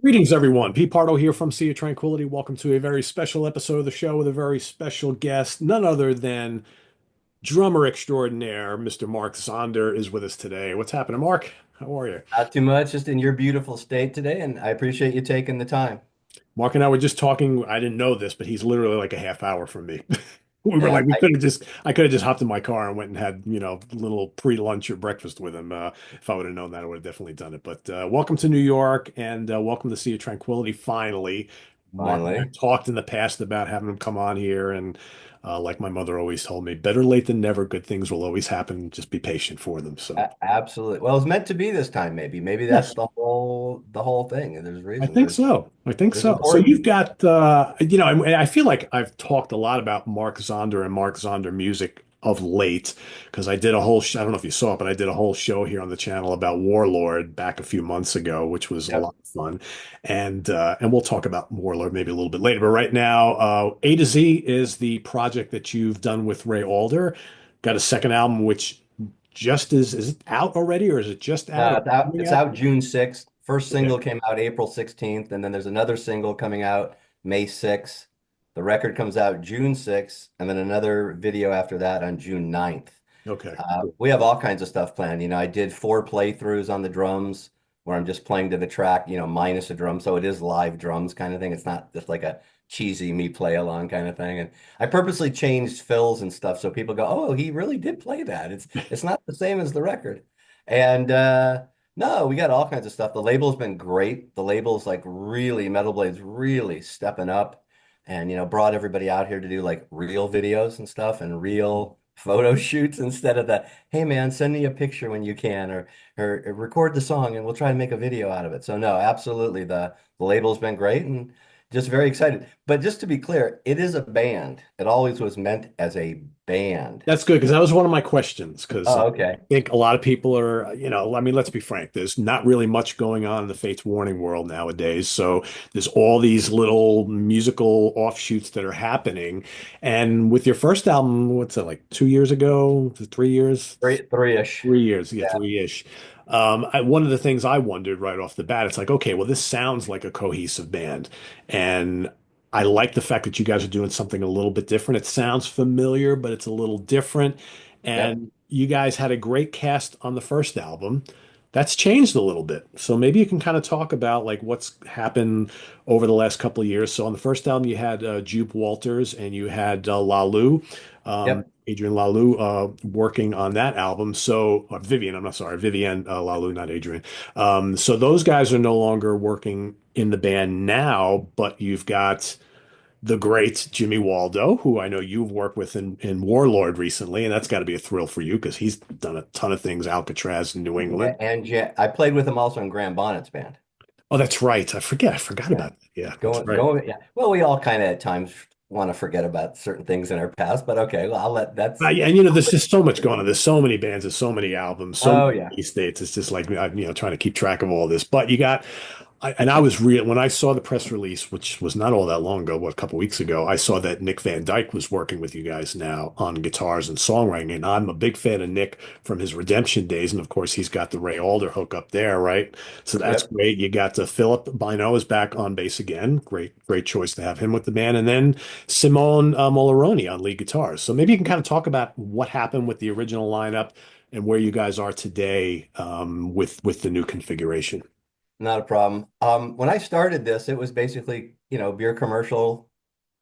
Greetings, everyone. Pete Pardo here from Sea of Tranquility. Welcome to a very special episode of the show with a very special guest. None other than drummer extraordinaire, Mr. Mark Zonder, is with us today. What's happening, Mark? How are you? Not too much, just in your beautiful state today, and I appreciate you taking the time. Mark and I were just talking. I didn't know this, but he's literally like a half hour from me. We were Yeah, like, I could have just hopped in my car and went and had, a little pre-lunch or breakfast with him. If I would have known that, I would have definitely done it. But welcome to New York and welcome to Sea of Tranquility. Finally, Mark and I finally. talked in the past about having him come on here, and like my mother always told me, better late than never. Good things will always happen. Just be patient for them. So. Absolutely. Well, it's meant to be this time, maybe. Maybe that's Yes. the whole thing. There's I reasons. think so. I think There's so. So important. you've got, and I feel like I've talked a lot about Mark Zonder and Mark Zonder music of late because I did a whole, I don't know if you saw it, but I did a whole show here on the channel about Warlord back a few months ago, which was a Yep. lot of fun. And we'll talk about Warlord maybe a little bit later. But right now, A to Z is the project that you've done with Ray Alder. Got a second album, which just is it out already or is it just out or It's out. coming It's out? out June 6th. First Okay. single came out April 16th, and then there's another single coming out May 6th. The record comes out June 6th, and then another video after that on June 9th. Okay. We have all kinds of stuff planned. I did 4 playthroughs on the drums where I'm just playing to the track, minus a drum. So it is live drums kind of thing. It's not just like a cheesy me play along kind of thing. And I purposely changed fills and stuff so people go, "Oh, he really did play that." It's not the same as the record. And no, we got all kinds of stuff. The label's been great. The label's like really Metal Blade's really stepping up and brought everybody out here to do like real videos and stuff and real photo shoots instead of the hey man, send me a picture when you can or record the song and we'll try and make a video out of it. So no, absolutely the label's been great and just very excited. But just to be clear, it is a band. It always was meant as a band. That's good because that was one of my questions. Because Oh, I okay. think a lot of people are, I mean, let's be frank, there's not really much going on in the Fates Warning world nowadays. So there's all these little musical offshoots that are happening. And with your first album, what's it like 2 years ago, 3 years? Three-ish. 3 years, yeah, Yeah. three-ish. One of the things I wondered right off the bat, it's like, okay, well, this sounds like a cohesive band. And I like the fact that you guys are doing something a little bit different. It sounds familiar, but it's a little different. Yep. And you guys had a great cast on the first album. That's changed a little bit. So maybe you can kind of talk about like what's happened over the last couple of years. So on the first album, you had Jupe Walters and you had Lalu, Yep. Adrian Lalu, working on that album. So Vivian, I'm not sorry, Vivian Lalu, not Adrian. So those guys are no longer working in the band now, but you've got the great Jimmy Waldo, who I know you've worked with in Warlord recently, and that's got to be a thrill for you because he's done a ton of things, Alcatraz in New Yeah. England. And yeah, I played with him also in Graham Bonnet's band. Oh, that's right. I forget. I forgot Yeah. about that. Yeah, that's Going, right. going, yeah. Well, we all kind of at times want to forget about certain things in our past, but okay, well, I'll let that's. Yeah, and there's just so much going on. There's so many bands, there's so many albums, so Oh yeah. many states. It's just like trying to keep track of all this. But you got and I was real when I saw the press release, which was not all that long ago, what, a couple weeks ago. I saw that Nick Van Dyke was working with you guys now on guitars and songwriting, and I'm a big fan of Nick from his Redemption days, and of course he's got the Ray Alder hook up there, right? So that's Yep. great. You got Philip Bino is back on bass again. Great choice to have him with the band, and then Simone Molaroni on lead guitars. So maybe you can kind of talk about what happened with the original lineup and where you guys are today with the new configuration. Not a problem. When I started this, it was basically, beer commercial,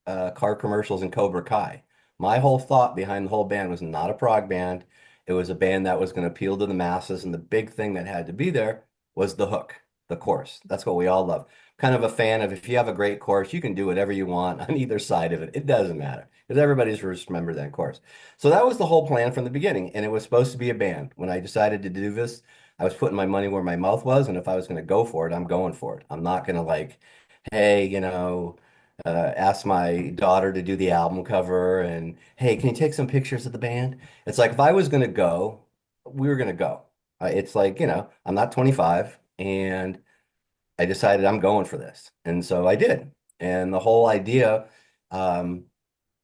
car commercials, and Cobra Kai. My whole thought behind the whole band was not a prog band. It was a band that was going to appeal to the masses, and the big thing that had to be there was the hook, the chorus. That's what we all love. Kind of a fan of if you have a great chorus, you can do whatever you want on either side of it. It doesn't matter because everybody's just remember that chorus. So that was the whole plan from the beginning, and it was supposed to be a band. When I decided to do this, I was putting my money where my mouth was, and if I was going to go for it, I'm going for it. I'm not going to like, hey, ask my daughter to do the album cover and hey, can you take some pictures of the band? It's like if I was going to go, we were going to go. It's like, I'm not 25 and I decided I'm going for this. And so I did. And the whole idea, um,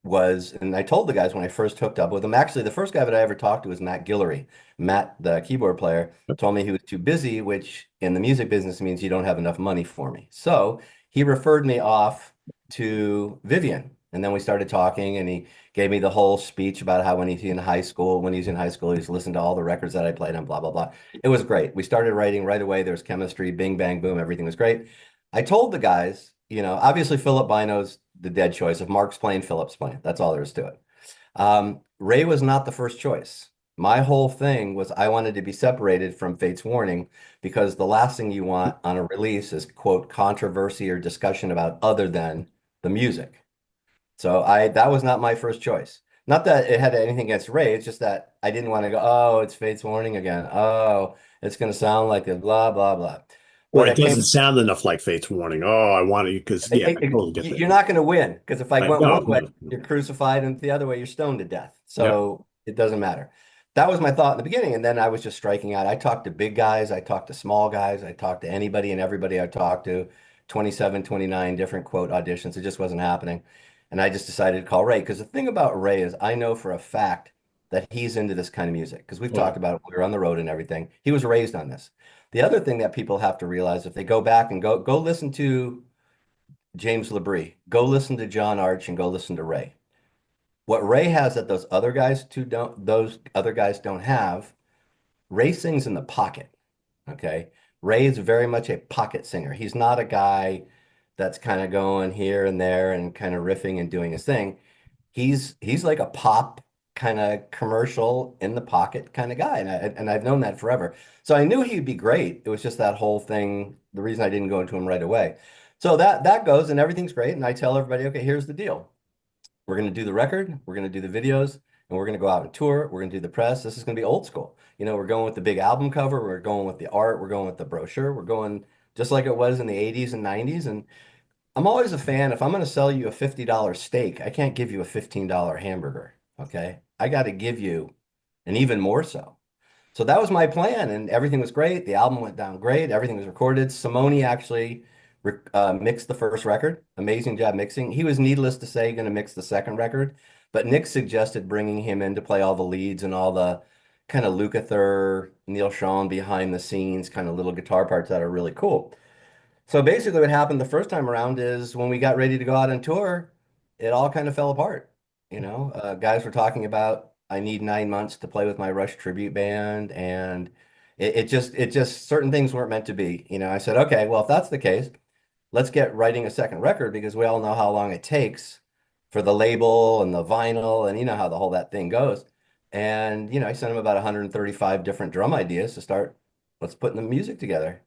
was, and I told the guys when I first hooked up with him, actually, the first guy that I ever talked to was Matt Guillory. Matt, the keyboard player, told me he was too busy, which in the music business means you don't have enough money for me. So he referred me off to Vivian. And then we started talking, and he gave me the whole speech about how when he was in high school, he was listening to all the records that I played on, blah, blah, blah. It was great. We started writing right away. There was chemistry, bing, bang, boom, everything was great. I told the guys, obviously Philip Bynoe's the dead choice. If Mark's playing, Philip's playing. That's all there is to it. Ray was not the first choice. My whole thing was I wanted to be separated from Fate's Warning because the last thing you want on a release is, quote, controversy or discussion about other than the music. So that was not my first choice. Not that it had anything against Ray, it's just that I didn't want to go, oh, it's Fate's Warning again. Oh, it's going to sound like a blah, blah, blah. Or But it it came doesn't sound enough like Fate's Warning. Oh, I want to, because yeah, I totally get that. you're not going to win because if I Right. went No, one way, no, no. you're crucified, and the other way, you're stoned to death. Yep. So it doesn't matter. That was my thought in the beginning. And then I was just striking out. I talked to big guys, I talked to small guys, I talked to anybody and everybody I talked to, 27, 29 different quote auditions. It just wasn't happening. And I just decided to call Ray because the thing about Ray is I know for a fact that he's into this kind of music because we've Oh, yeah. talked about it. We were on the road and everything. He was raised on this. The other thing that people have to realize if they go back and go listen to James Labrie. Go listen to John Arch and go listen to Ray. What Ray has that those other guys don't have, Ray sings in the pocket. Okay. Ray is very much a pocket singer. He's not a guy that's kind of going here and there and kind of riffing and doing his thing. He's like a pop kind of commercial in the pocket kind of guy. And I've known that forever. So I knew he'd be great. It was just that whole thing, the reason I didn't go into him right away. So that goes and everything's great. And I tell everybody, okay, here's the deal. We're going to do the record, we're going to do the videos, and we're going to go out and tour. We're going to do the press. This is going to be old school. We're going with the big album cover, we're going with the art, we're going with the brochure, we're going just like it was in the 80s and 90s. And I'm always a fan. If I'm going to sell you a $50 steak, I can't give you a $15 hamburger. Okay. I got to give you an even more so. So that was my plan, and everything was great. The album went down great. Everything was recorded. Simone actually mixed the first record. Amazing job mixing. He was, needless to say, going to mix the second record, but Nick suggested bringing him in to play all the leads and all the kind of Lukather, Neil Schon behind the scenes kind of little guitar parts that are really cool. So basically, what happened the first time around is when we got ready to go out on tour, it all kind of fell apart. Guys were talking about I need 9 months to play with my Rush tribute band, and it just certain things weren't meant to be. I said, okay, well, if that's the case, let's get writing a second record because we all know how long it takes for the label and the vinyl, and you know how the whole that thing goes. And I sent him about 135 different drum ideas to start. Let's put the music together,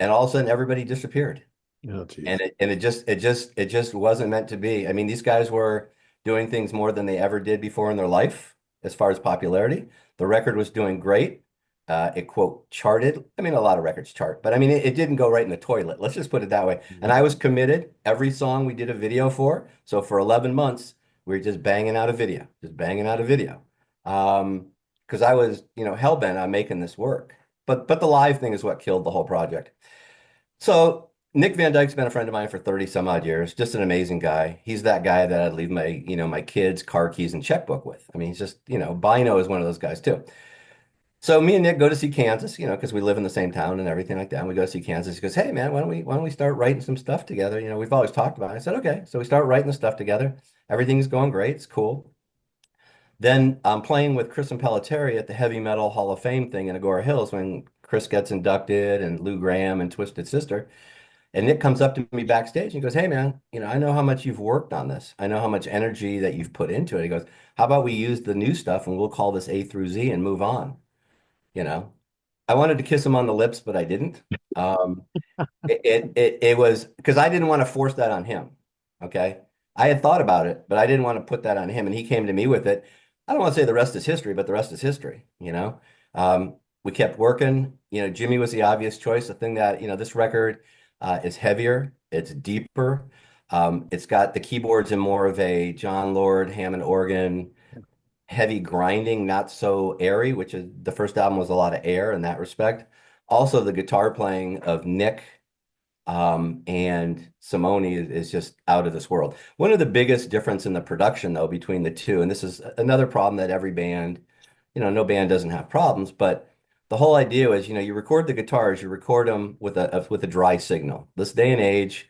and all of a sudden everybody disappeared. Oh, And geez. it just wasn't meant to be. I mean, these guys were doing things more than they ever did before in their life as far as popularity. The record was doing great. It quote charted. I mean, a lot of records chart, but I mean, it didn't go right in the toilet. Let's just put it that way. And Mhm. I was committed. Every song we did a video for. So for 11 months, we were just banging out a video, just banging out a video. Because I was, hell bent on making this work. But the live thing is what killed the whole project. So Nick Van Dyke's been a friend of mine for 30 some odd years. Just an amazing guy. He's that guy that I'd leave my kids' car keys and checkbook with. I mean, he's just, Bino is one of those guys too. So me and Nick go to see Kansas, because we live in the same town and everything like that. And we go see Kansas. He goes, "Hey man, why don't we start writing some stuff together? We've always talked about it." I said, "Okay." So we start writing the stuff together. Everything's going great. It's cool. Then I'm playing with Chris and Pelletieri at the Heavy Metal Hall of Fame thing in Agora Hills when Chris gets inducted and Lou Graham and Twisted Sister. And Nick comes up to me backstage and he goes, "Hey man, I know how much you've worked on this. I know how much energy that you've put into it." He goes, "How about we use the new stuff and we'll call this A through Z and move on?" You know, I wanted to kiss him on the lips, but I didn't. Um, it was because I didn't want to force that on him. Okay. I had thought about it, but I didn't want to put that on him. And he came to me with it. I don't want to say the rest is history, but the rest is history. We kept working. Jimmy was the obvious choice. The thing that, this record is heavier, it's deeper. It's got the keyboards in more of a John Lord, Hammond organ, heavy grinding, not so airy, which is the first album was a lot of air in that respect. Also, the guitar playing of Nick. And Simone is just out of this world. One of the biggest difference in the production, though, between the two, and this is another problem that every band, no band doesn't have problems, but the whole idea is, you record the guitars, you record them with a dry signal. This day and age,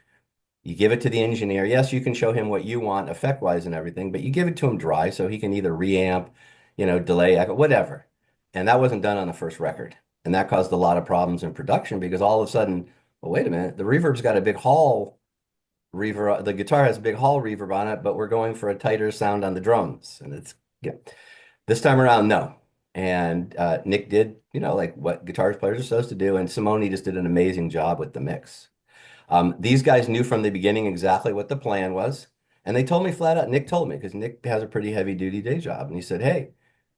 you give it to the engineer. Yes, you can show him what you want effect-wise and everything, but you give it to him dry so he can either reamp, delay, echo, whatever. And that wasn't done on the first record. And that caused a lot of problems in production because all of a sudden, well, wait a minute, the reverb's got a big hall reverb. The guitar has a big hall reverb on it, but we're going for a tighter sound on the drums. And yeah. This time around, no. And Nick did, like what guitar players are supposed to do. And Simone just did an amazing job with the mix. These guys knew from the beginning exactly what the plan was. And they told me flat out, Nick told me, because Nick has a pretty heavy duty day job. And he said, hey,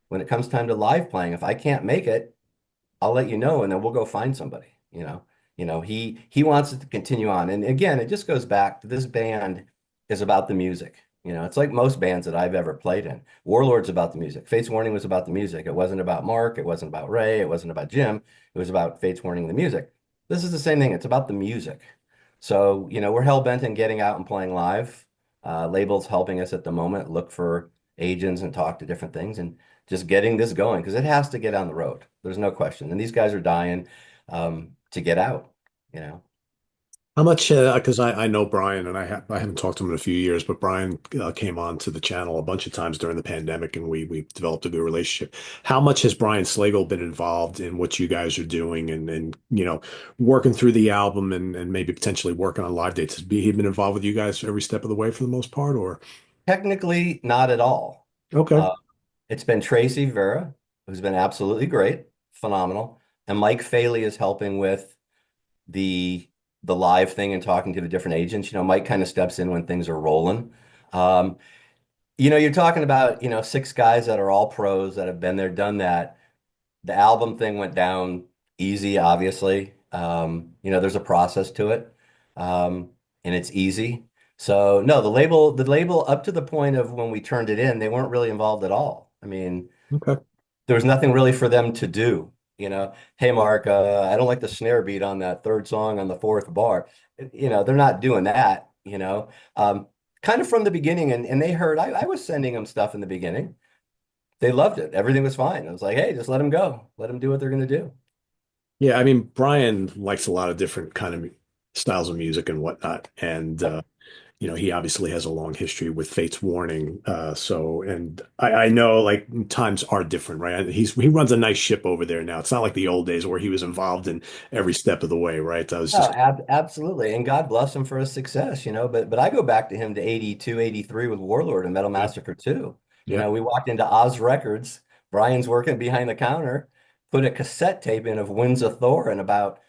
when it comes time to live playing, if I can't make it, I'll let you know and then we'll go find somebody, he wants it to continue on. And again, it just goes back to this band is about the music. It's like most bands that I've ever played in. Warlord's about the music. Fates Warning was about the music. It wasn't about Mark, it wasn't about Ray, it wasn't about Jim. It was about Fates Warning the music. This is the same thing. It's about the music. So, we're hell bent in getting out and playing live. Labels helping us at the moment look for agents and talk to different things and just getting this going because it has to get on the road. There's no question. And these guys are dying to get out, you know. How much, because I know Brian and I haven't talked to him in a few years, but Brian came on to the channel a bunch of times during the pandemic and we developed a good relationship. How much has Brian Slagle been involved in what you guys are doing and working through the album and maybe potentially working on live dates? Has he been involved with you guys every step of the way for the most part, or? Technically, not at all. Okay. Uh, it's been Tracy Vera, who's been absolutely great, phenomenal. And Mike Faley is helping with the the live thing and talking to the different agents. Mike kind of steps in when things are rolling. Um, you're talking about, six guys that are all pros that have been there, done that. The album thing went down easy, obviously. There's a process to it, and it's easy. So no, the label up to the point of when we turned it in, they weren't really involved at all. I mean, Okay. there was nothing really for them to do. Hey Mark, I don't like the snare beat on that third song on the fourth bar. They're not doing that. Kind of from the beginning, and they heard I was sending them stuff in the beginning. They loved it. Everything was fine. I was like, hey, just let them go. Let them do what they're going to do. Yeah, I mean, Brian likes a lot of different kind of styles of music and whatnot. And he obviously has a long history with Fates Warning. And I know like times are different, right? He runs a nice ship over there now. It's not like the old days where he was involved in every step of the way, right? I was Oh, just absolutely. And God bless him for his success, but I go back to him to 82, 83 with Warlord and Metal yeah, Massacre 2. yeah. We walked into Oz Records. Brian's working behind the counter, put a cassette tape in of Winds of Thor, and about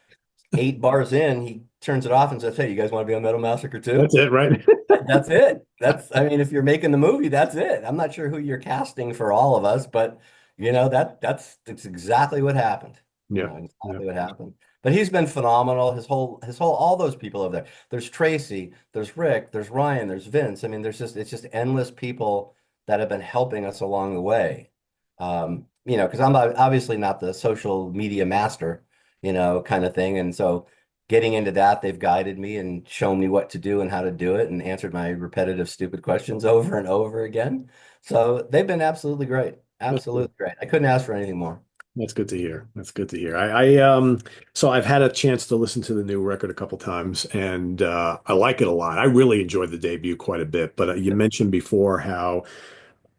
8 bars in, he turns it off and says, hey, you guys want to be on Metal Massacre That's 2? it, right? That's it. I mean, if you're making the movie, that's it. I'm not sure who you're casting for all of us, but that's exactly what happened. Yeah, yeah. Exactly what happened. But he's been phenomenal. All those people over there. There's Tracy, there's Rick, there's Ryan, there's Vince. I mean, it's just endless people that have been helping us along the way. Because I'm obviously not the social media master, kind of thing. And so getting into that, they've guided me and shown me what to do and how to do it and answered my repetitive, stupid questions over and over again. So they've been absolutely great. That's good. Absolutely great. I couldn't ask for anything more. That's good to hear. That's good to hear. So I've had a chance to listen to the new record a couple times and I like it a lot. I really enjoyed the debut quite a bit, but you mentioned before how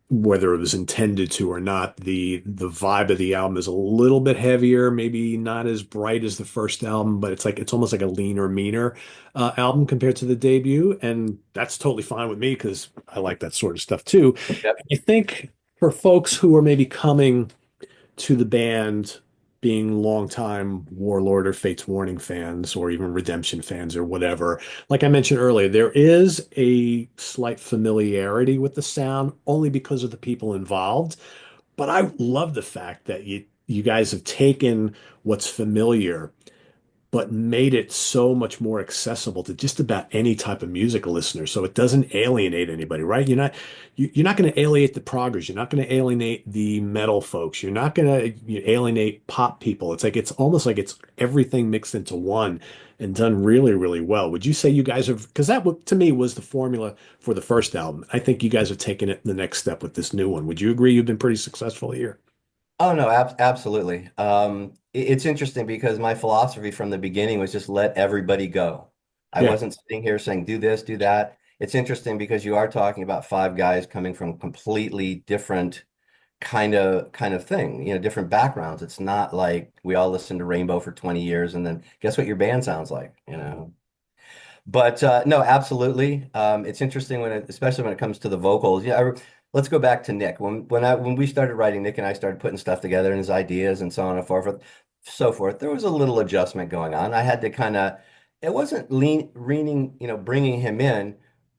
whether it was intended to or not, the vibe of the album is a little bit heavier, maybe not as bright as the first album, but it's almost like a leaner, meaner album compared to the debut, and that's totally fine with me because I like that sort of stuff too. Yep. I think for folks who are maybe coming to the band being longtime Warlord or Fates Warning fans or even Redemption fans or whatever. Like I mentioned earlier, there is a slight familiarity with the sound only because of the people involved. But I love the fact that you guys have taken what's familiar but made it so much more accessible to just about any type of music listener. So it doesn't alienate anybody, right? You're not going to alienate the proggers. You're not going to alienate the metal folks. You're not going to alienate pop people. It's almost like it's everything mixed into one and done really, really well. Would you say you guys have, because to me was the formula for the first album. I think you guys have taken it the next step with this new one. Would you agree you've been pretty successful here? Oh no, absolutely. It's interesting because my philosophy from the beginning was just let everybody go. I Yeah. wasn't sitting here saying do this, do that. It's interesting because you are talking about five guys coming from completely different kind of thing, different backgrounds. It's not like we all listened to Rainbow for 20 years and then guess what your band sounds like. But no, absolutely. It's interesting especially when it comes to the vocals. Yeah, let's go back to Nick. When we started writing, Nick and I started putting stuff together and his ideas and so on and so forth. There was a little adjustment going on. I had to it wasn't bringing him in,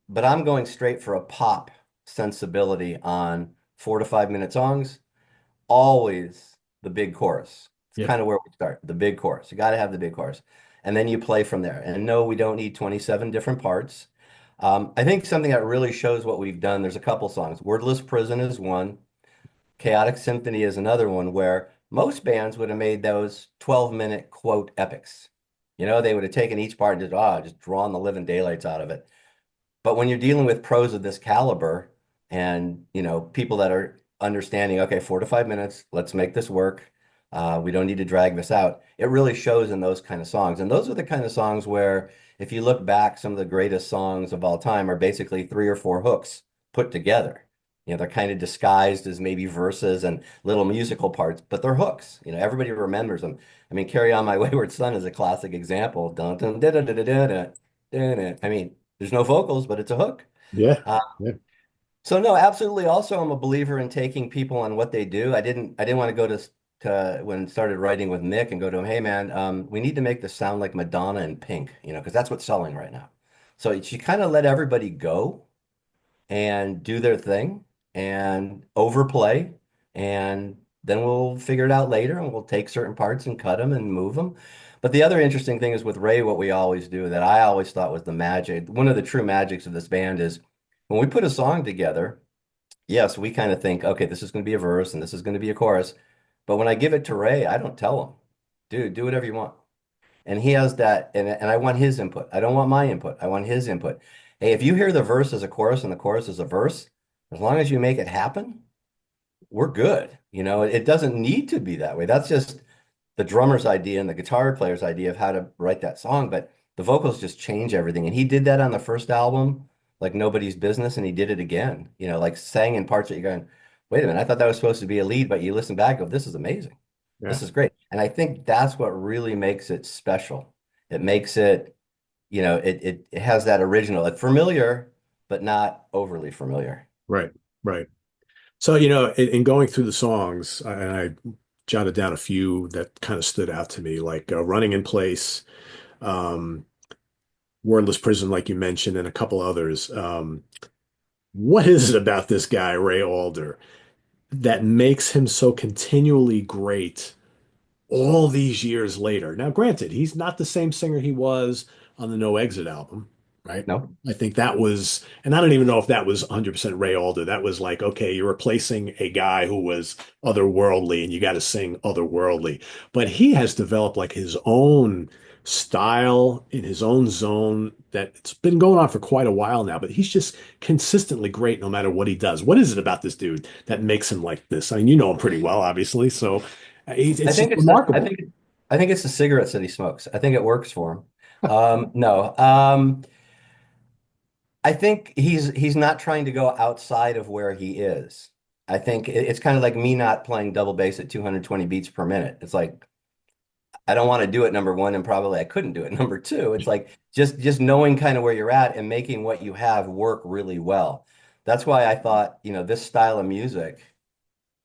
but I'm going straight for a pop sensibility on 4 to 5 minute songs. Always the big chorus. It's Yep. kind of where we start, the big chorus. You got to have the big chorus. And then you play from there. And no, we don't need 27 different parts. I think something that really shows what we've done, there's a couple songs. Wordless Prison is one. Chaotic Symphony is another one where most bands would have made those 12-minute quote epics. They would have taken each part and just drawn the living daylights out of it. But when you're dealing with pros of this caliber and, people that are understanding, okay, 4 to 5 minutes, let's make this work. We don't need to drag this out. It really shows in those kind of songs. And those are the kind of songs where, if you look back, some of the greatest songs of all time are basically three or four hooks put together. They're kind of disguised as maybe verses and little musical parts, but they're hooks. Everybody remembers them. I mean, Carry On My Wayward Son is a classic example. Dun, dun, da, da, da, da, da, da, da, da. I mean, there's no vocals, but it's a hook. Yeah. Uh, Yeah. so no, absolutely. Also, I'm a believer in taking people on what they do. I didn't want to go to when I started writing with Nick and go to him, hey man, we need to make this sound like Madonna and Pink, because that's what's selling right now. So she kind of let everybody go and do their thing and overplay, and then we'll figure it out later and we'll take certain parts and cut them and move them. But the other interesting thing is with Ray, what we always do that I always thought was the magic, one of the true magics of this band is when we put a song together, yes, we kind of think, okay, this is going to be a verse and this is going to be a chorus. But when I give it to Ray, I don't tell him, dude, do whatever you want. And he has that, and I want his input. I don't want my input. I want his input. Hey, if you hear the verse as a chorus and the chorus as a verse, as long as you make it happen, we're good. It doesn't need to be that way. That's just the drummer's idea and the guitar player's idea of how to write that song, but the vocals just change everything. And he did that on the first album, like nobody's business, and he did it again. Like sang in parts that you're going, wait a minute, I thought that was supposed to be a lead, but you listen back, and go, this is amazing. Yeah. This is great. And I think that's what really makes it special. It makes it, it has that original, it's familiar, but not overly familiar. Right. Right. So, in going through the songs, and I jotted down a few that kind of stood out to me, like Running in Place, um, Wordless Prison, like you mentioned, and a couple others. What is it about this guy, Ray Alder, that makes him so continually great all these years later? Now, granted, he's not the same singer he was on the No Exit album, right? No? I think that was, and I don't even know if that was 100% Ray Alder. That was like, okay, you're replacing a guy who was otherworldly and you got to sing otherworldly. But he has developed like his own style in his own zone that it's been going on for quite a while now, but he's just consistently great no matter what he does. What is it about this dude that makes him like this? I mean, you know him pretty well, obviously, so I it's just think it's the I remarkable. think I think it's the cigarettes that he smokes. I think it works for him. No. I think he's not trying to go outside of where he is. I think it's kind of like me not playing double bass at 220 beats per minute. It's like I don't want to do it number one, and probably I couldn't do it number two. It's like just knowing kind of where you're at and making what you have work really well. That's why I thought, this style of music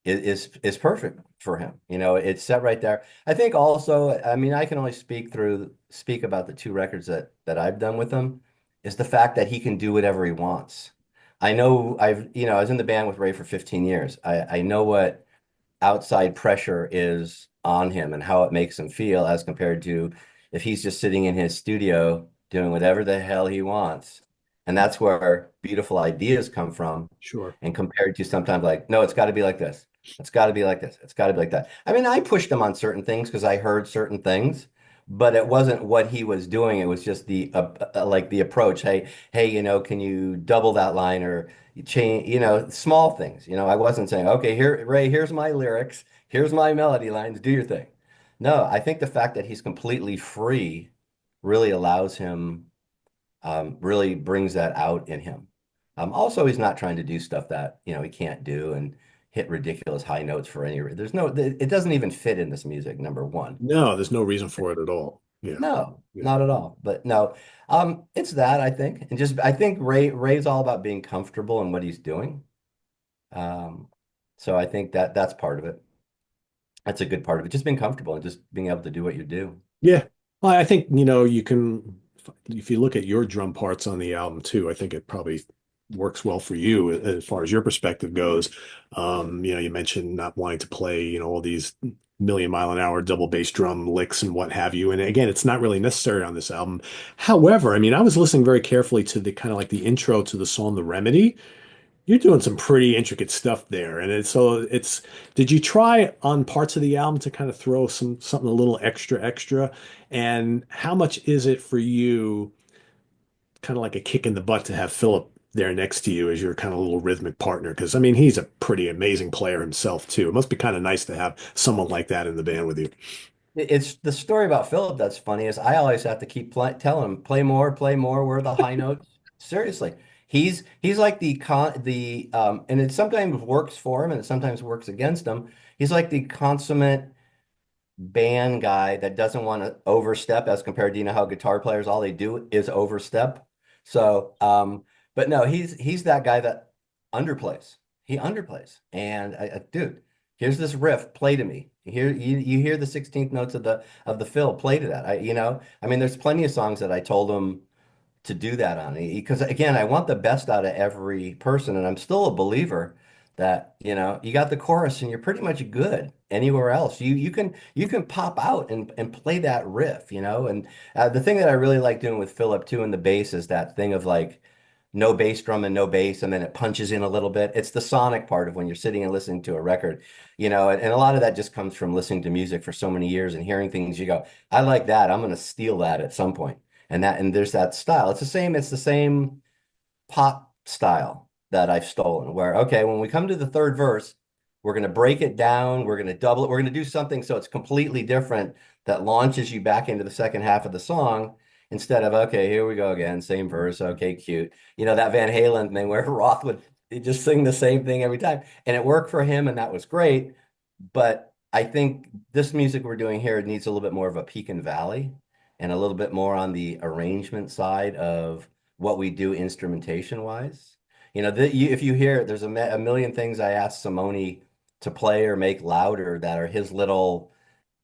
is perfect for him. It's set right there. I think also, I mean, I can only speak about the two records that I've done with him, is the fact that he can do whatever he wants. I know I was in the band with Ray for 15 years. I know what outside pressure is on him and how it makes him feel as compared to, if he's just sitting in his studio doing whatever the hell he wants. And that's where beautiful ideas come from. Sure. And compared to sometimes like, no, it's got to be like this. It's got to be like this. It's got to be like that. I mean, I pushed him on certain things because I heard certain things, but it wasn't what he was doing. It was just the like the approach. Hey, can you double that line or you change, small things. I wasn't saying, okay, here, Ray, here's my lyrics, here's my melody lines, do your thing. No, I think the fact that he's completely free really allows him, really brings that out in him. Also, he's not trying to do stuff that, he can't do and hit ridiculous high notes for any reason. It doesn't even fit in this music, number one. No, there's no reason for it at all. Yeah. No, Yeah. not at all. But no, it's that I think, and just I think Ray's all about being comfortable in what he's doing. Um, so I think that that's part of it. That's a good part of it. Just being comfortable and just being able to do what you do. Yeah. Well, I think, you can, if you look at your drum parts on the album too, I think it probably works well for you as far as your perspective goes. You mentioned not wanting to play, all these million mile an hour double bass drum licks and what have you. And again, it's not really necessary on this album. However, I mean, I was listening very carefully to the kind of like the intro to the song The Remedy. You're doing some pretty intricate stuff there. And did you try on parts of the album to kind of throw something a little extra? And how much is it for you, kind of like a kick in the butt to have Philip there next to you as your kind of little rhythmic partner? Because I mean, he's a pretty amazing player himself too. It must be kind of nice to have someone like that in the band with you. It's the story about Philip that's funny is I always have to keep telling him, play more, where are the high notes? Seriously. He's like and it sometimes works for him and it sometimes works against him. He's like the consummate band guy that doesn't want to overstep as compared to how guitar players all they do is overstep. So but no, he's that guy that underplays. He underplays. And dude, here's this riff, play to me. You hear the 16th notes of the fill, play to that. I mean there's plenty of songs that I told him to do that on because again, I want the best out of every person, and I'm still a believer that you got the chorus and you're pretty much good anywhere else. You can pop out and play that riff, and the thing that I really like doing with Philip too in the bass is that thing of like no bass drum and no bass, and then it punches in a little bit. It's the sonic part of when you're sitting and listening to a record, and a lot of that just comes from listening to music for so many years and hearing things you go, I like that. I'm going to steal that at some point. And there's that style. It's the same pop style that I've stolen where, okay, when we come to the third verse, we're going to break it down. We're going to double it. We're going to do something so it's completely different that launches you back into the second half of the song instead of, okay, here we go again, same verse. Okay, cute. That Van Halen thing where Roth would just sing the same thing every time. And it worked for him and that was great. But I think this music we're doing here needs a little bit more of a peak and valley and a little bit more on the arrangement side of what we do instrumentation wise. If you hear it, there's a million things I asked Simone to play or make louder that are his little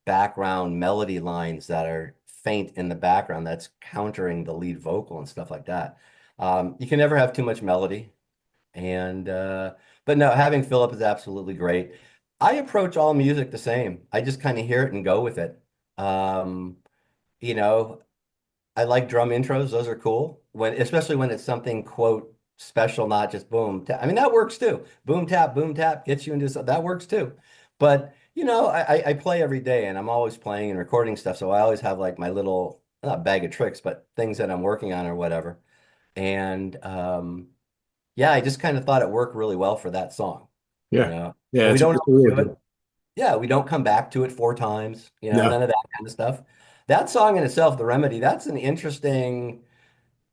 background melody lines that are faint in the background that's countering the lead vocal and stuff like that. You can never have too much melody. And but no, having Philip is absolutely great. I approach all music the same. I just kind of hear it and go with it. Um, you know, I like drum intros. Those are cool especially when it's something quote special, not just boom tap. I mean, that works too. Boom tap gets you into something. That works too. But I play every day and I'm always playing and recording stuff. So I always have like my little, not bag of tricks, but things that I'm working on or whatever. And yeah, I just kind of thought it worked really well for that song, Yeah. Yeah. and we It's, don't it's a really overdo good. it. Yeah, we don't come back to it four times, No. none of that kind of stuff. That song in itself, The Remedy, that's an interesting,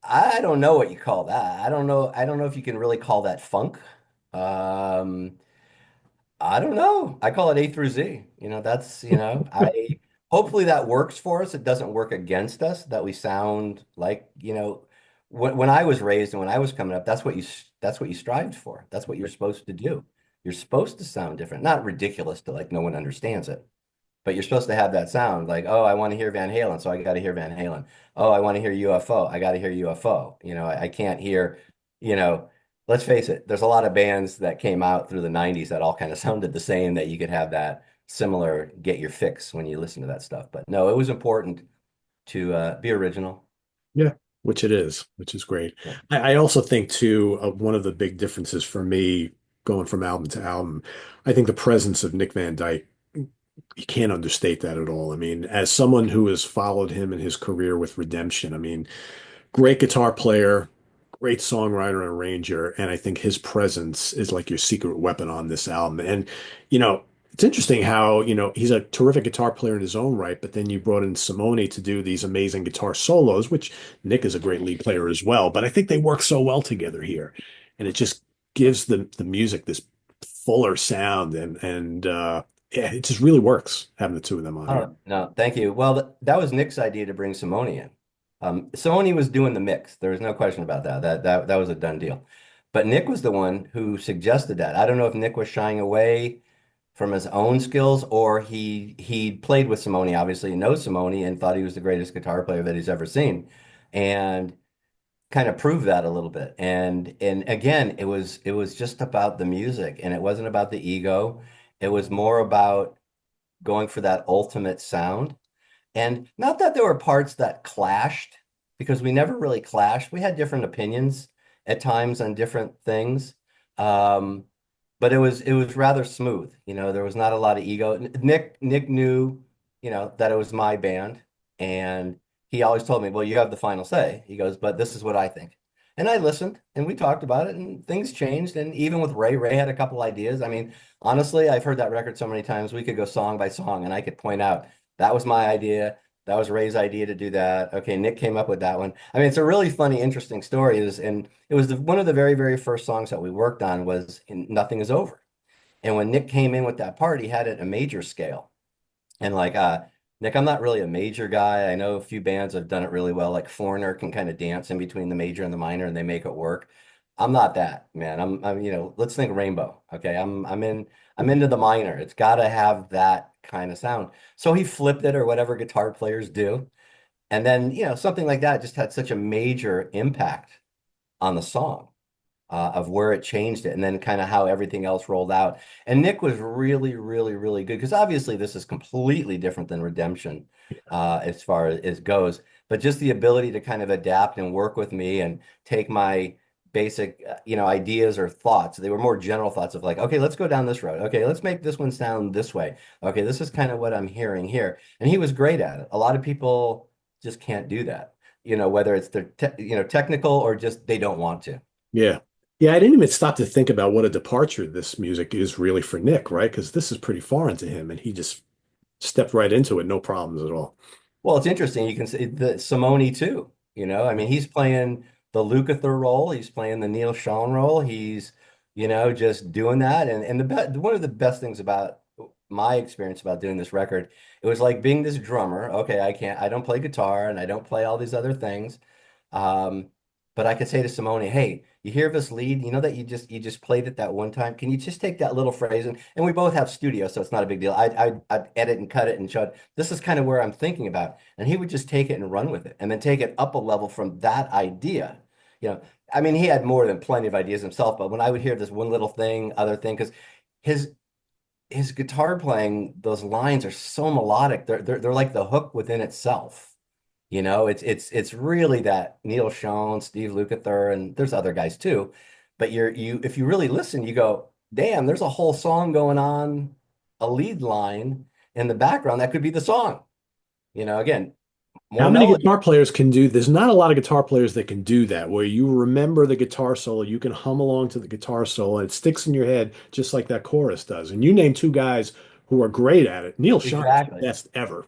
I don't know what you call that. I don't know if you can really call that funk. Um, I don't know. I call it A through Z. I hopefully that works for us. It doesn't work against us, that we sound like, when I was raised and when I was coming up, that's what you strived for. That's what you're supposed to do. You're supposed to sound different, not ridiculous to like no one understands it. But you're supposed to have that sound like, oh, I want to hear Van Halen, so I got to hear Van Halen. Oh, I want to hear UFO. I got to hear UFO. I can't hear, you know, let's face it, there's a lot of bands that came out through the 90s that all kind of sounded the same that you could have that similar get your fix when you listen to that stuff. But no, it was important to be original. Yeah, which it is, which is great. Yeah. I also think too, one of the big differences for me going from album to album, I think the presence of Nick Van Dyke, you can't understate that at all. I mean, as someone who has followed him in his career with Redemption, I mean, great guitar player, great songwriter and arranger, and I think his presence is like your secret weapon on this album. And you know, it's interesting how, he's a terrific guitar player in his own right, but then you brought in Simone to do these amazing guitar solos, which Nick is a great lead player as well. But I think they work so well together here, and it just gives the music this fuller sound, and yeah, it just really works having the two of them on here. Oh, no, thank you. Well, that was Nick's idea to bring Simone in. Simone was doing the mix. There was no question about that. That was a done deal. But Nick was the one who suggested that. I don't know if Nick was shying away from his own skills or he played with Simone, obviously knows Simone and thought he was the greatest guitar player that he's ever seen, and kind of proved that a little bit. And again, it was just about the music, and it wasn't about the ego. It was more about going for that ultimate sound. And not that there were parts that clashed, because we never really clashed. We had different opinions at times on different things. Um, but it was rather smooth. There was not a lot of ego. Nick knew, that it was my band, and he always told me, "Well, you have the final say." He goes, "But this is what I think." And I listened, and we talked about it, and things changed. And even with Ray had a couple ideas. I mean, honestly, I've heard that record so many times, we could go song by song, and I could point out that was my idea. That was Ray's idea to do that. Okay, Nick came up with that one. I mean, it's a really funny, interesting story. And it was one of the very, very first songs that we worked on was in Nothing Is Over. And when Nick came in with that part, he had it a major scale. And like, Nick, I'm not really a major guy. I know a few bands have done it really well. Like Foreigner can kind of dance in between the major and the minor, and they make it work. I'm not that, man. Let's think Rainbow. Okay, I'm into the minor. It's got to have that kind of sound. So he flipped it, or whatever guitar players do. And then, something like that just had such a major impact on the song, of where it changed it, and then kind of how everything else rolled out. And Nick was really, really, really good, because obviously this is completely different than Redemption, as far as goes. But just the ability to kind of adapt and work with me and take my basic, ideas or thoughts. They were more general thoughts of like, okay, let's go down this road. Okay, let's make this one sound this way. Okay, this is kind of what I'm hearing here. And he was great at it. A lot of people just can't do that. Whether it's their technical or just they don't want to. Yeah. Yeah, I didn't even stop to think about what a departure this music is really for Nick, right? Because this is pretty foreign to him, and he just stepped right into it, no problems at all. Well, it's interesting. You can see the Simone too. I mean, he's playing the Lukather role. He's playing the Neil Schon role. He's, just doing that. And one of the best things about my experience about doing this record, it was like being this drummer. Okay, I don't play guitar and I don't play all these other things. Um, but I could say to Simone, "Hey, you hear this lead? You know that you just played it that one time. Can you just take that little phrase?" And we both have studio, so it's not a big deal. I'd edit and cut it and show it. This is kind of where I'm thinking about. And he would just take it and run with it, and then take it up a level from that idea. You know, I mean, he had more than plenty of ideas himself, but when I would hear this one little thing, other thing, because his his guitar playing, those lines are so melodic. They're like the hook within itself. It's really that Neil Schon, Steve Lukather, and there's other guys too. But if you really listen, you go, damn, there's a whole song going on, a lead line in the background that could be the song. Again, How more many melody. guitar players can do? There's not a lot of guitar players that can do that, where you remember the guitar solo, you can hum along to the guitar solo, and it sticks in your head just like that chorus does. And you name two guys who are great at it. Neil Schon is the Exactly. best ever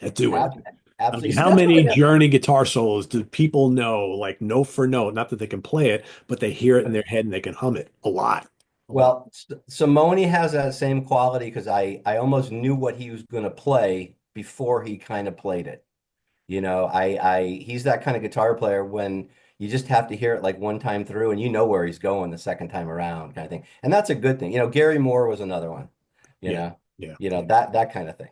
at doing it. Ab- I mean, Absolutely. See, how that's what many I meant. Journey guitar solos do people know, like note for note? Not that they can play it, but they hear it in their head and they can hum it a lot. A lot. Well, Simone has that same quality, because I almost knew what he was going to play before he kind of played it. He's that kind of guitar player when you just have to hear it like one time through, and you know where he's going the second time around, kind of thing. And that's a good thing. Gary Moore was another one, you Yeah, know, yeah, that kind of thing.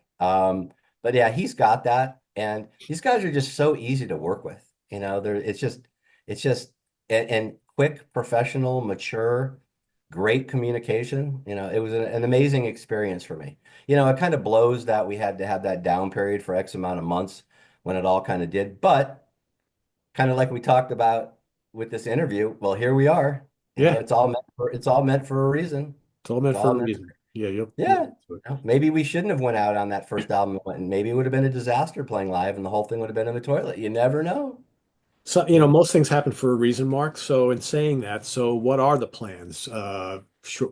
But yeah, he's got that. And these guys are just so easy to work with. It's just and quick, professional, mature, great communication. It was an amazing experience for me. It kind of blows that we had to have that down period for X amount of months when it all kind of did. But kind of like we talked about with this interview, well, here we are. Yeah, It's all meant for a reason. it's all It's meant for all a meant. reason. Yeah, you'll Yeah. get to it. Maybe we shouldn't have went out on that first album and went, and maybe it would have been a disaster playing live and the whole thing would have been in the toilet. You never know. So, You know, most things happen for a reason, Mark. So, in saying that, so what are the plans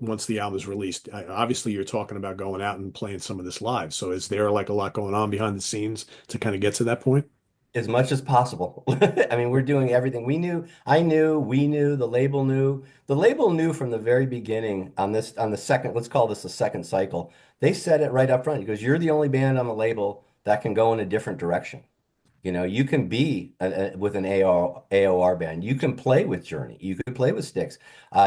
once the album is released? Obviously, you're talking about going out and playing some of this live. So, is there like a lot going on behind the scenes to kind of get to that point? as much as possible. I mean, we're doing everything. We knew, the label knew. The label knew from the very beginning on on the second, let's call this the second cycle. They said it right up front. He goes, "You're the only band on the label that can go in a different direction." You know, you can be with an AOR band. You can play with Journey. You could play with Styx.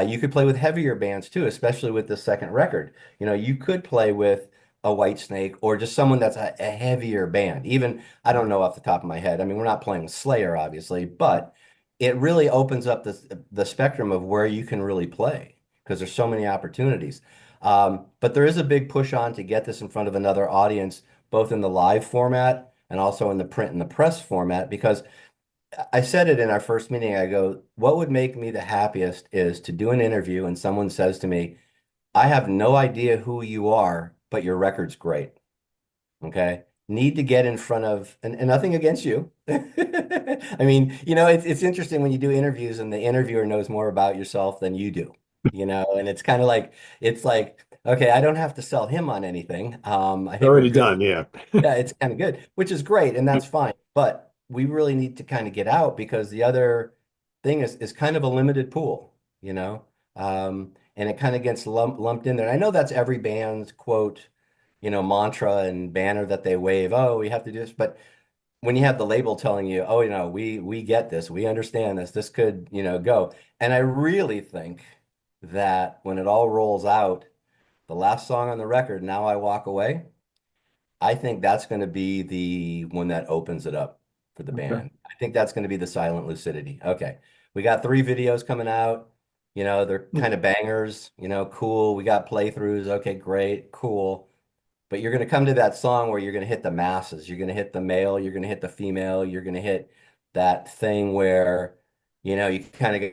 You could play with heavier bands too, especially with the second record. You know, you could play with a White Snake or just someone that's a heavier band. Even, I don't know off the top of my head. I mean, we're not playing with Slayer, obviously, but it really opens up the spectrum of where you can really play because there's so many opportunities. But there is a big push on to get this in front of another audience, both in the live format and also in the print and the press format, because I said it in our first meeting. I go, what would make me the happiest is to do an interview and someone says to me, I have no idea who you are, but your record's great. Okay. Need to get in front of, and nothing against you. I mean, it's interesting when you do interviews and the interviewer knows more about yourself than you do, and it's kind of like, it's like, okay, I don't have to sell him on anything. I think we're Already good. done. Yeah. Yeah, it's kind of good, which is great, and that's fine. But we really need to kind of get out because the other thing is kind of a limited pool, and it kind of gets lumped in there. And I know that's every band's quote, mantra and banner that they wave. Oh, we have to do this, but when you have the label telling you, oh, we get this, we understand this, this could, go. And I really think that when it all rolls out, the last song on the record, Now I Walk Away. I think that's going to be the one that opens it up for the Okay. band. I think that's going to be the Silent Lucidity. Okay. We got 3 videos coming out. They're kind of bangers, cool. We got playthroughs. Okay, great, cool. But you're going to come to that song where you're going to hit the masses. You're going to hit the male, you're going to hit the female, you're going to hit that thing where, you kind of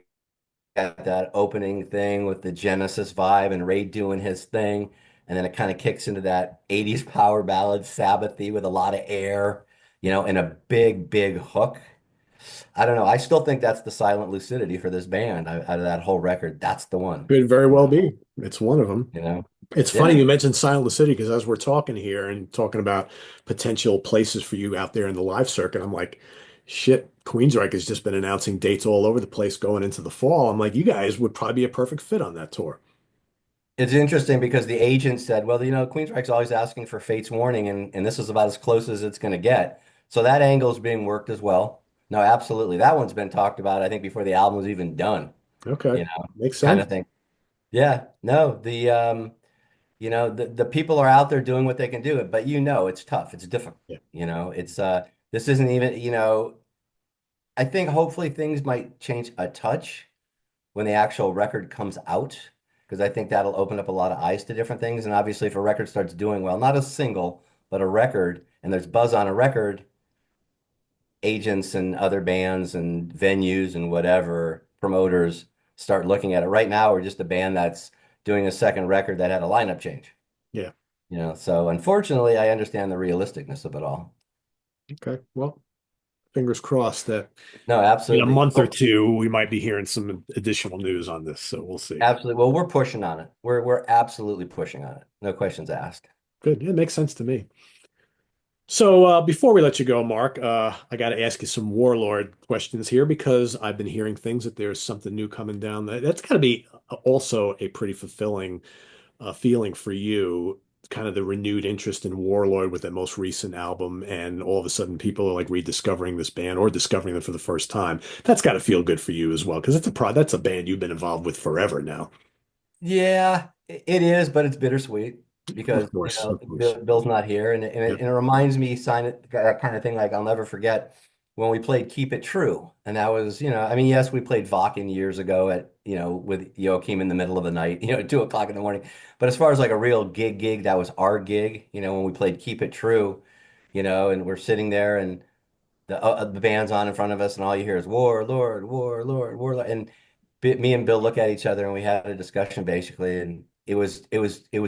got that opening thing with the Genesis vibe and Ray doing his thing. And then it kind of kicks into that 80s power ballad, Sabbathy with a lot of air, and a big, big hook. I don't know. I still think that's the silent lucidity for this band out of that whole record. That's the one, Could very you well know, be. It's one of them. you know. It's funny Yeah. you mentioned Silent City because as we're talking here and talking about potential places for you out there in the live circuit, I'm like, shit, Queensryche has just been announcing dates all over the place going into the fall. I'm like, you guys would probably be a perfect fit on that tour. It's interesting because the agent said, well, Queensryche's always asking for Fate's Warning, and this is about as close as it's going to get. So that angle is being worked as well. No, absolutely. That one's been talked about, I think, before the album was even done, Okay. you know, Makes kind sense. of thing. Yeah, no, the people are out there doing what they can do, but it's tough. It's difficult. Yeah. This isn't even, I think hopefully things might change a touch when the actual record comes out, because I think that'll open up a lot of eyes to different things. And obviously, if a record starts doing well, not a single, but a record, and there's buzz on a record, agents and other bands and venues and whatever promoters start looking at it. Right now, we're just a band that's doing a second record that had a lineup change. Yeah. So unfortunately, I understand the realisticness of it all. Okay. Well, fingers crossed that No, in a absolutely. month or Oh, two, we might be hearing some additional news on this. So we'll see. absolutely. Well, we're pushing on it. We're absolutely pushing on it. No questions asked. Good. Yeah, it makes sense to me. So before we let you go, Mark, I got to ask you some Warlord questions here because I've been hearing things that there's something new coming down. That's got to be also a pretty fulfilling feeling for you, kind of the renewed interest in Warlord with that most recent album, and all of a sudden people are like rediscovering this band or discovering them for the first time. That's got to feel good for you as well because that's a band you've been involved with forever now. Yeah, it is, but it's bittersweet because Of course, of course. Bill's not here, Yep. and it reminds me, sign it that kind of thing. Like I'll never forget when we played "Keep It True," and that was, I mean, yes, we played Wacken years ago at, with Joachim in the middle of the night, at 2 o'clock in the morning. But as far as like a real gig, that was our gig, when we played "Keep It True," and we're sitting there and the band's on in front of us, and all you hear is Warlord, Warlord, Warlord, and me and Bill look at each other, and we had a discussion basically, and it was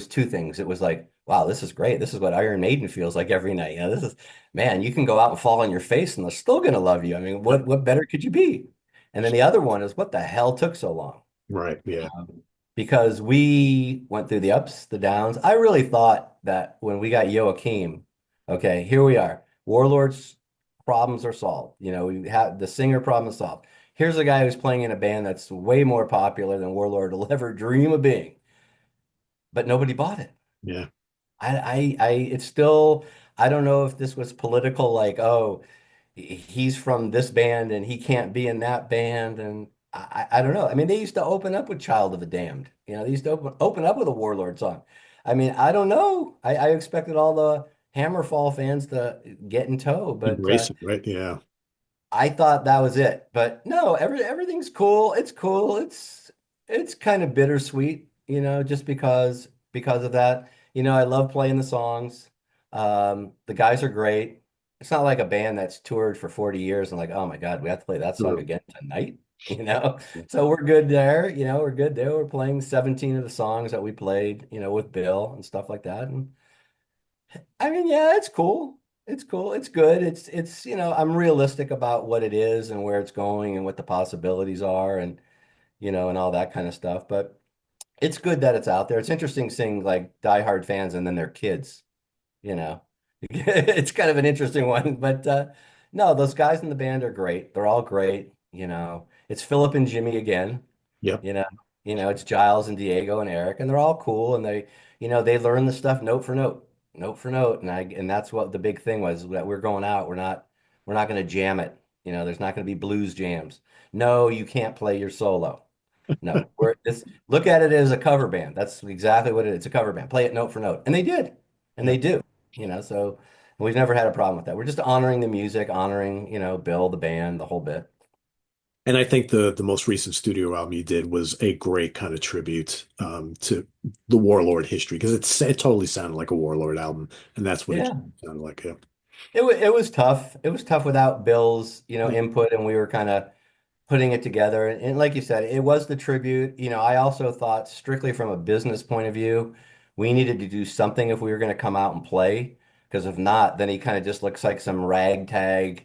two things. It was like, wow, this is great. This is what Iron Maiden feels like every night. This is, man, you can go out and fall on your face, and they're still gonna love you. I mean, Yep. what better could you be? And then the other one is, what the hell took so long? Right. Yeah. Because we went through the ups, the downs. I really thought that when we got Joachim, okay, here we are. Warlord's problems are solved. We have the singer problem is solved. Here's a guy who's playing in a band that's way more popular than Warlord will ever dream of being, but nobody bought it. Yeah. It's still, I don't know if this was political, like, oh, he's from this band and he can't be in that band. And I don't know. I mean, they used to open up with Child of the Damned. They used to open up with a Warlord song. I mean, I don't know. I expected all the Hammerfall fans to get in tow, but Embrace it. Right. Yeah. I thought that was it. But no, everything's cool. It's cool. It's kind of bittersweet, just because of that. I love playing the songs. The guys are great. It's not like a band that's toured for 40 years and like, oh my God, we have to play that song True. again tonight, you know? So we're good there, we're good there. We're playing 17 of the songs that we played, with Bill and stuff like that. And I mean, yeah, it's cool. It's cool. It's good. I'm realistic about what it is and where it's going and what the possibilities are and all that kind of stuff. But it's good that it's out there. It's interesting seeing like diehard fans and then their kids, you know. It's kind of an interesting one, but no, those guys in the band are great. They're all great, It's Philip and Jimmy again. Yep. You know, it's Giles and Diego and Eric, and they're all cool, and they learn the stuff note for note, note for note, and that's what the big thing was that we're going out. We're not going to jam it. There's not going to be blues jams. No, you can't play your solo. No, look at it as a cover band. That's exactly what it is. It's a cover band. Play it note for note, and they did, and Yeah. they do. So we've never had a problem with that. We're just honoring the music, honoring Bill, the band, the whole bit. And I think the most recent studio album you did was a great kind of tribute to the Warlord history because it totally sounded like a Warlord album, and that's what it Yeah. sounded like. Yeah. It was tough. It was tough without Bill's, Yeah. input, and we were kind of putting it together. And like you said, it was the tribute. I also thought strictly from a business point of view, we needed to do something if we were going to come out and play. Because if not, then he kind of just looks like some ragtag,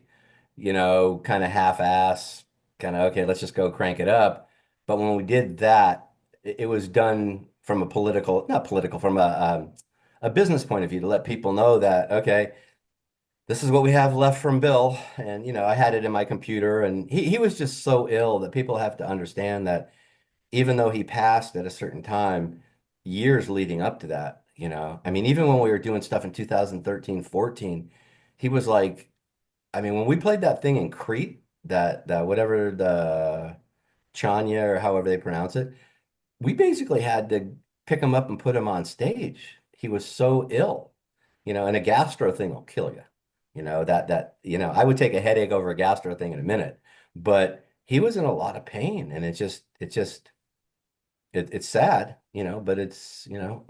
kind of half-ass, kind of, okay, let's just go crank it up. But when we did that, it was done from a not political, from a business point of view to let people know that, okay, this is what we have left from Bill. And, I had it in my computer and he was just so ill that people have to understand that even though he passed at a certain time, years leading up to that, I mean, even when we were doing stuff in 2013, 14, he was like, I mean, when we played that thing in Crete, that whatever the Chania or however they pronounce it, we basically had to pick him up and put him on stage. He was so ill, and a gastro thing will kill you. I would take a headache over a gastro thing in a minute, but he was in a lot of pain, and it's sad, but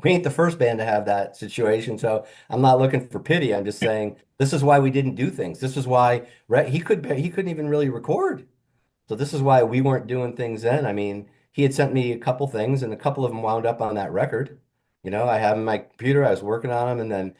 we ain't the first band to have that situation. So I'm not looking for pity. I'm just saying this is why we didn't do things. This is why, right? He couldn't even really record. So this is why we weren't doing things then. I mean, he had sent me a couple things, and a couple of them wound up on that record. I have 'em in my computer. I was working on them, and then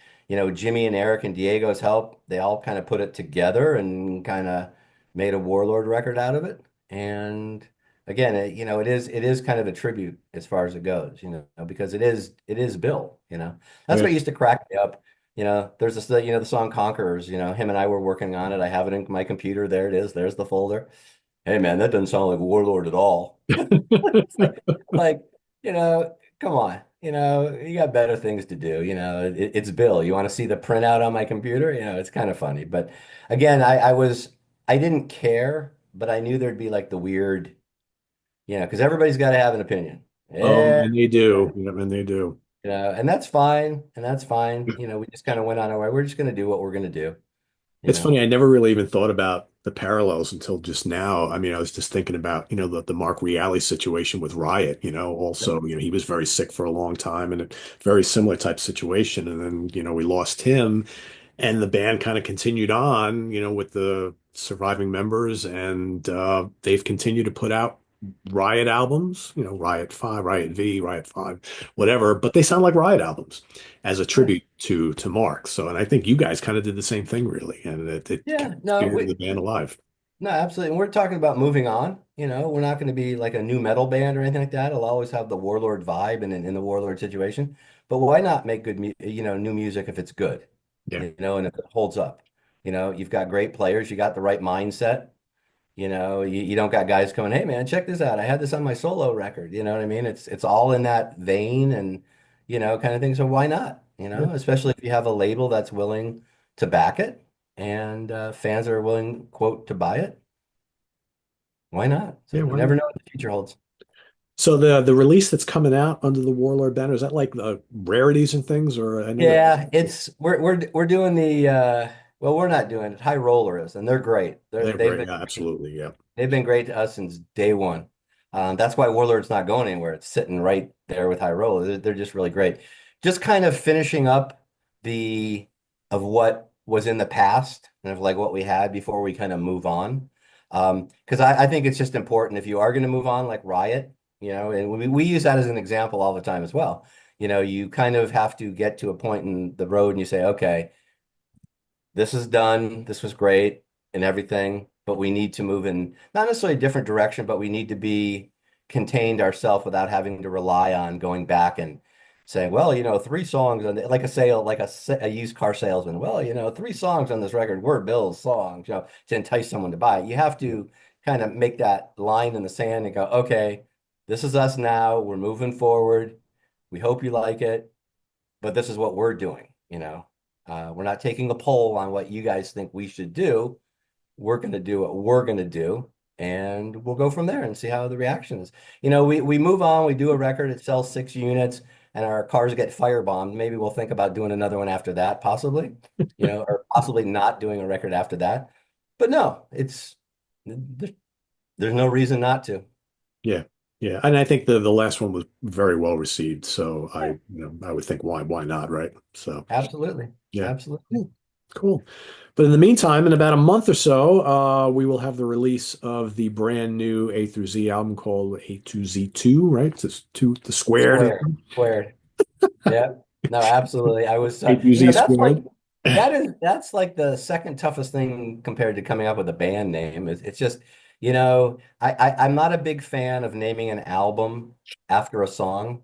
Jimmy and Eric and Diego's help, they all kind of put it together and kind of made a Warlord record out of it. And again, it is kind of a tribute as far as it goes, because it is Bill. That's Yeah. what used to crack me up. There's this, the song Conquerors. Him and I were working on it. I have it in my computer. There it is. There's the folder. Hey man, that doesn't sound like Warlord at all. It's like, come on, you got better things to do. It's Bill. You want to see the printout on my computer? It's kind of funny. But again, I didn't care, but I knew there'd be like the weird, because everybody's got to have an opinion. And they Everybody, do. Yeah, and they do. and that's fine. And that's fine. We just kind of went on our way. We're just going to do what we're going to do, you It's know. funny, I never really even thought about the parallels until just now. I mean, I was just thinking about, the Mark Reale situation with Riot, also, he was very sick for a long time and a very similar type situation. And then, we lost him. And the band kind of continued on, with the surviving members, and they've continued to put out Riot albums, Riot 5, Riot V, Riot 5, whatever, but they sound like Riot albums as a Yeah. tribute to Mark. So, and I think you guys kind of did the same thing, really, and it kept Yeah, the no, spirit of the band alive. no, absolutely. And we're talking about moving on. We're not going to be like a new metal band or anything like that. It'll always have the Warlord vibe and in the Warlord situation. But why not make good, new music if it's good, Yeah. and if it holds up. You've got great players, you got the right mindset. You don't got guys coming, hey man, check this out. I had this on my solo record. You know what I mean? It's all in that vein and kind of thing. So why not? Yeah. Especially if you have a label that's willing to back it and fans that are willing, quote, to buy it. Why not? So Yeah, you why never not? know what the future holds. So the release that's coming out under the Warlord banner, is that like the rarities and things, or I know that Yeah, it's we're doing the well, we're not doing it. High Roller is, and they're great. they're They've great. been Yeah, great. absolutely. Yeah. They've been great to us since day one. That's why Warlord's not going anywhere. It's sitting right there with High Roller. They're just really great. Just kind of finishing up the of what was in the past and of like what we had before we kind of move on. Because I think it's just important if you are going to move on, like Riot, and we use that as an example all the time as well. You kind of have to get to a point in the road and you say, okay, this is done. This was great and everything, but we need to move in not necessarily a different direction, but we need to be contained ourselves without having to rely on going back and saying, well, three songs on like a sale, like a used car salesman. Well, three songs on this record were Bill's songs, to entice someone to buy it. You have to kind of make that line in the sand and go, okay, this is us now. We're moving forward. We hope you like it, but this is what we're doing. We're not taking a poll on what you guys think we should do. We're going to do what we're going to do, and we'll go from there and see how the reaction is. We move on, we do a record, it sells 6 units, and our cars get firebombed. Maybe we'll think about doing another one after that, possibly, or possibly not doing a record after that. But no, there's no reason not to. Yeah. Yeah. And I think the last one was very well received. So Yeah, I would think why not, right? So absolutely. yeah. Absolutely. Cool. Cool. But in the meantime, in about a month or so, we will have the release of the brand new A through Z album called A to Z2, right? It's two, the squared Squared, squared. Yeah, no, absolutely. I was, A to Z that's like squared. that's like the second toughest thing compared to coming up with a band name. It's just, I'm not a big fan of naming an album after a song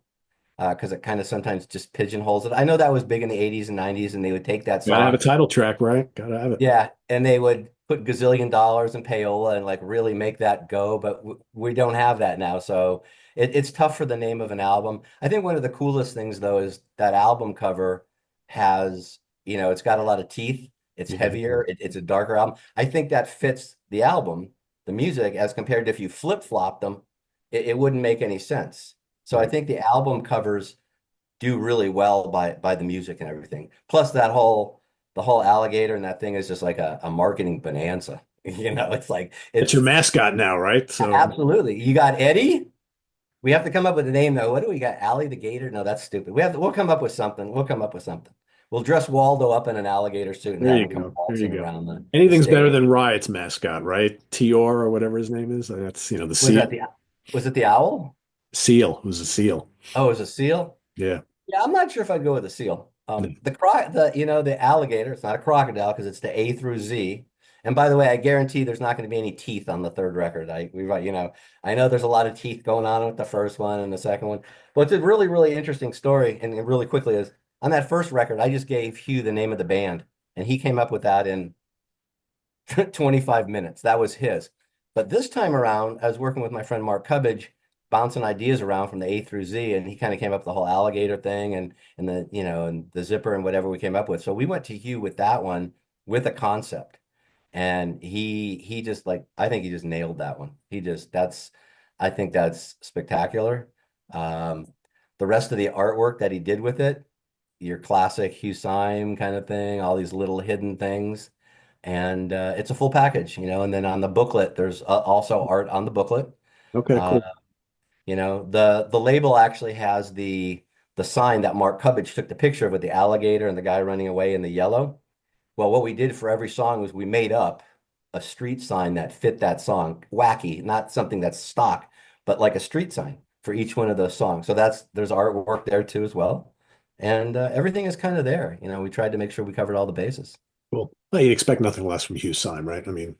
because it kind of sometimes just pigeonholes it. I know that was big in the 80s and 90s, and they would take that Gotta have a song, title track, right? Gotta have it. yeah, and they would put gazillion dollars in payola and like really make that go, but we don't have that now. So it's tough for the name of an album. I think one of the coolest things though is that album cover has, it's got a lot of teeth. It's Yeah. heavier. It's a darker album. I think that fits the album, the music, as compared to if you flip-flop them, it wouldn't make any sense. So I Right. think the album covers do really well by the music and everything. Plus the whole alligator and that thing is just like a marketing bonanza. It's like It's your it's mascot now, right? So absolutely. You got Eddie. We have to come up with a name though. What do we got? Allie the Gator? No, that's stupid. We'll come up with something. We'll come up with something. We'll dress Waldo up in an alligator suit and there have you him come go. There you waltzing go. around the Anything's better stage. than Riot's mascot, right? Tior or whatever his name is. That's, the Was seal. that the was it the owl? Seal. It was a seal. Oh, it was a seal? Yeah. Yeah, I'm not sure if I'd go with the seal. No. The alligator, it's not a crocodile because it's the A through Z. And by the way, I guarantee there's not going to be any teeth on the third record. I know there's a lot of teeth going on with the first one and the second one. But it's a really, really interesting story. And really quickly is on that first record, I just gave Hugh the name of the band, and he came up with that in 25 minutes. That was his. But this time around, I was working with my friend Mark Cubbage, bouncing ideas around from the A through Z, and he kind of came up with the whole alligator thing and and the zipper and whatever we came up with. So we went to Hugh with that one with a concept. And he just like I think he just nailed that one. I think that's spectacular. Um, the rest of the artwork that he did with it, your classic Hugh Syme kind of thing, all these little hidden things and it's a full package. And then on the booklet, there's also art on the booklet. Okay, Uh, cool. the label actually has the sign that Mark Cubbage took the picture of with the alligator and the guy running away in the yellow. Well, what we did for every song was we made up a street sign that fit that song. Wacky, not something that's stock, but like a street sign for each one of those songs. So there's artwork there too as well. And everything is kind of there. You know, we tried to make sure we covered all the bases. Well, you'd expect nothing less from Hugh Syme, right? I mean,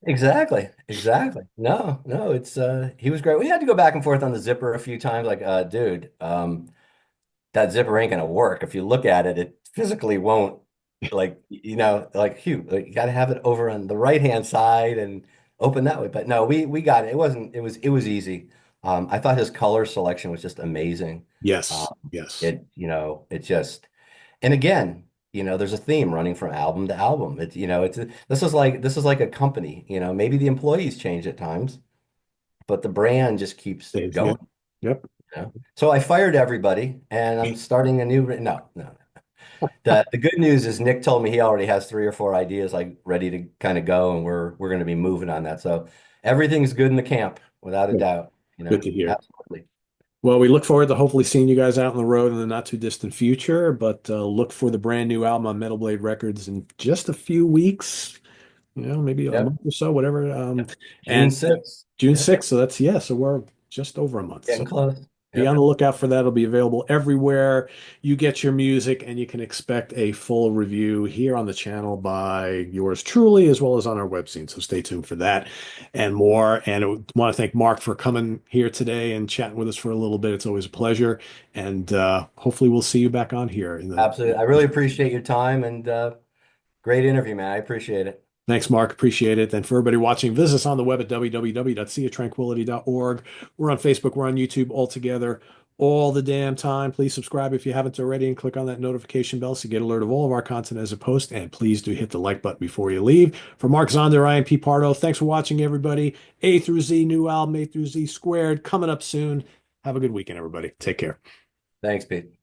Exactly, exactly. No, no, it's he was great. We had to go back and forth on the zipper a few times, like, dude, that zipper ain't gonna work. If you look at it, it physically won't, like, like Hugh, like, you gotta have it over on the right hand side and open that way. But no, we got it. It was easy. I thought his color selection was just amazing. yes, Um, yes. it just, and again, there's a theme running from album to album. This is like a company. Maybe the employees change at times, but the brand just keeps Yeah. going. Yep. So I fired everybody, and I'm starting a new. No, no. The good news is Nick told me he already has 3 or 4 ideas like ready to kind of go, and we're going to be moving on that. So everything's good in the camp, without a Good. doubt. Good to hear. Absolutely. Well, we look forward to hopefully seeing you guys out on the road in the not too distant future, but look for the brand new album on Metal Blade Records in just a few weeks, maybe a Yep. month or so, whatever. Yep. June And 6th. June Yep. 6th. So that's, yeah, so we're just over a month. Getting So close. be on Yep. the lookout for that. It'll be available everywhere you get your music, and you can expect a full review here on the channel by yours truly, as well as on our website. So stay tuned for that and more. And I want to thank Mark for coming here today and chatting with us for a little bit. It's always a pleasure. And hopefully we'll see you back on here in the. Absolutely. I really appreciate your time and great interview, man. I appreciate it. Thanks, Mark. Appreciate it. And for everybody watching, visit us on the web at www.seatranquility.org. We're on Facebook, we're on YouTube all together all the damn time. Please subscribe if you haven't already and click on that notification bell so you get alert of all of our content as a post. And please do hit the like button before you leave. For Mark Zonder, I am Pete Pardo. Thanks for watching, everybody. A through Z, new album, A through Z squared, coming up soon. Have a good weekend, everybody. Take care. Thanks, Pete.